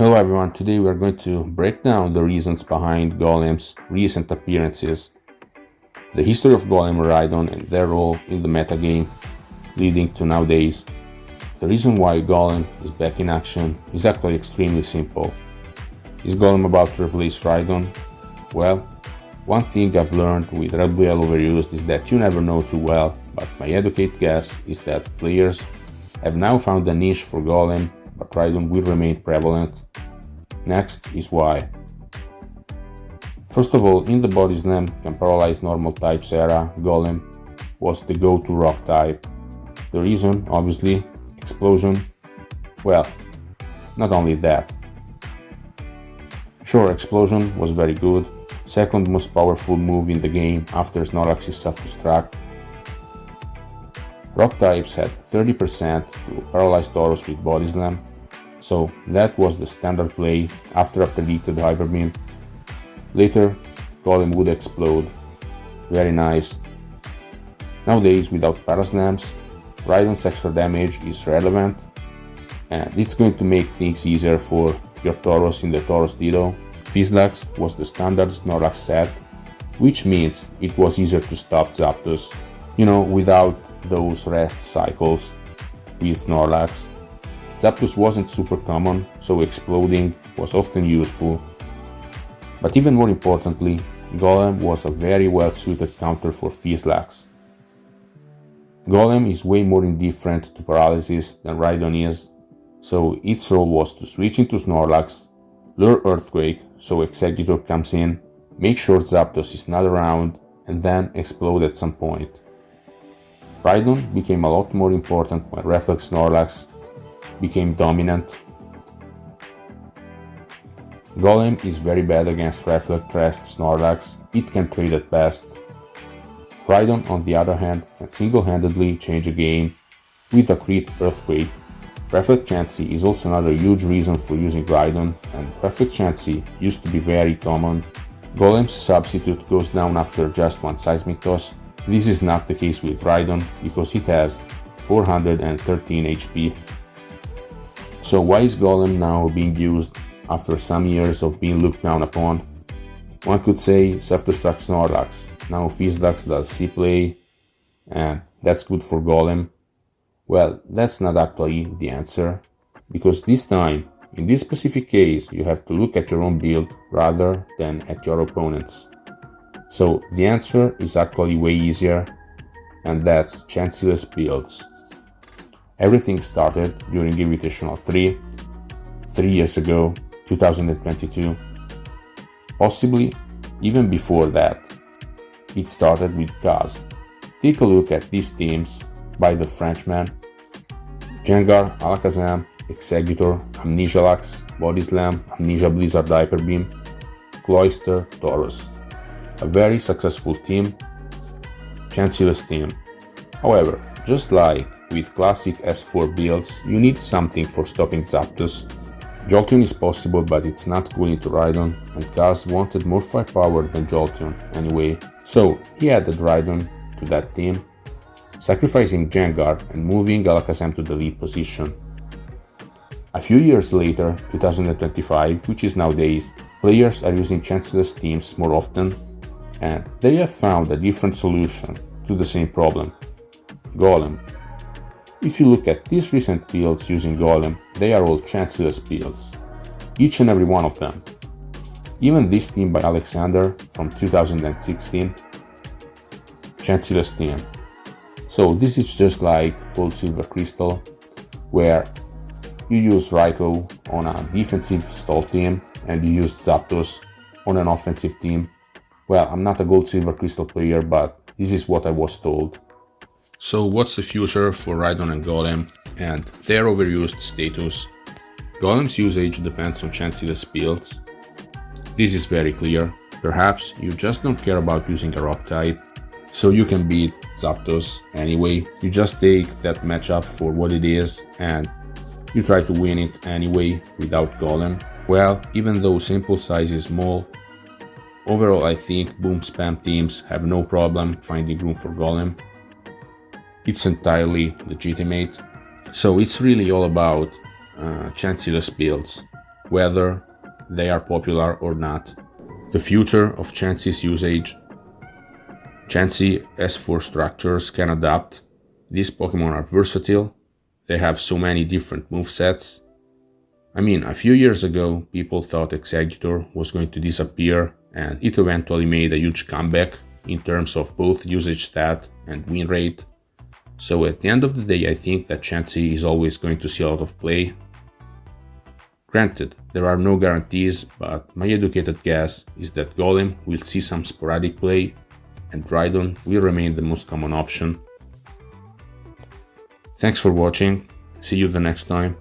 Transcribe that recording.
Hello everyone, today we are going to break down the reasons behind Golem's recent appearances, the history of Golem and Rhydon and their role in the metagame, leading to nowadays. The reason why Golem is back in action is actually extremely simple. Is Golem about to replace Rhydon? Well, one thing I've learned with RBY OverUsed is that you never know too well, but my educated guess is that players have now found a niche for Golem, but Rhydon will remain prevalent. Next is why. First of all, in the Body Slam can paralyze normal types era, Golem was the go-to rock type. The reason, obviously, explosion. Well, not only that. Sure, explosion was very good, second most powerful move in the game after Snorlax's self-destruct. Rock types had 30% to paralyze Tauros with Body Slam, so that was the standard play after a predicted Hyper Beam. Later, Golem would explode. Very nice. Nowadays, without Paraslams, Rhydon's extra damage is relevant, and it's going to make things easier for your Tauros in the Tauros Dido. Physlax was the standard Snorlax set, which means it was easier to stop Zapdos, without those rest cycles with Snorlax. Zapdos wasn't super common, so exploding was often useful. But even more importantly, Golem was a very well suited counter for Physlax. Golem is way more indifferent to paralysis than Rhydon is, so its role was to switch into Snorlax, lure Earthquake so Exeggutor comes in, make sure Zapdos is not around, and then explode at some point. Rhydon became a lot more important when Reflex Snorlax became dominant. Golem is very bad against Reflect Rest Snorlax, it can trade at best. Rhydon, on the other hand, can single-handedly change a game with a crit Earthquake. Reflect Chansey is also another huge reason for using Rhydon, and Reflect Chansey used to be very common. Golem's substitute goes down after just one Seismic Toss. This is not the case with Rhydon because it has 413 HP. So why is Golem now being used after some years of being looked down upon? One could say self-destruct Snorlax, now Physlax does C-play, and that's good for Golem. Well, that's not actually the answer, because this time, in this specific case, you have to look at your own build rather than at your opponent's. So the answer is actually way easier, and that's Chansey-less builds. Everything started during Invitational 3 years ago, 2022. Possibly even before that. It started with Kaz. Take a look at these teams by the Frenchman: Gengar, Alakazam, Exeggutor, Amnesialax, Body Slam, Amnesia Blizzard Hyper Beam, Cloyster, Tauros. A very successful team, Chansey-less team. However, just like with classic S4 builds, you need something for stopping Zapdos. Jolteon is possible, but it's not going into Rhydon, and Kaz wanted more firepower than Jolteon anyway, so he added Rhydon to that team, sacrificing Gengar and moving Alakazam to the lead position. A few years later, 2025, which is nowadays, players are using Chansey-less teams more often, and they have found a different solution to the same problem: Golem. If you look at these recent builds using Golem, they are all Chansey-less builds, each and every one of them. Even this team by Alexander from 2016, Chansey-less team. So this is just like Gold Silver Crystal, where you use Raikou on a defensive stall team and you use Zapdos on an offensive team. Well, I'm not a Gold Silver Crystal player, but this is what I was told. So what's the future for Rhydon and Golem and their overused status? Golem's usage depends on Chansey-less builds. This is very clear. Perhaps you just don't care about using a rock type, so you can beat Zapdos anyway. You just take that matchup for what it is and you try to win it anyway without Golem. Well, even though sample size is small, overall I think boom spam teams have no problem finding room for Golem. It's entirely legitimate. So it's really all about Chansey-less builds. whether they are popular or not. The future of Chansey's usage. Chansey S4 structures can adapt. These Pokemon are versatile. They have so many different movesets. I mean, a few years ago, people thought Exeggutor was going to disappear, and it eventually made a huge comeback in terms of both usage stat and win rate. So at the end of the day, I think that Chansey is always going to see a lot of play. Granted, there are no guarantees, but my educated guess is that Golem will see some sporadic play, and Rhydon will remain the most common option. Thanks for watching, see you the next time.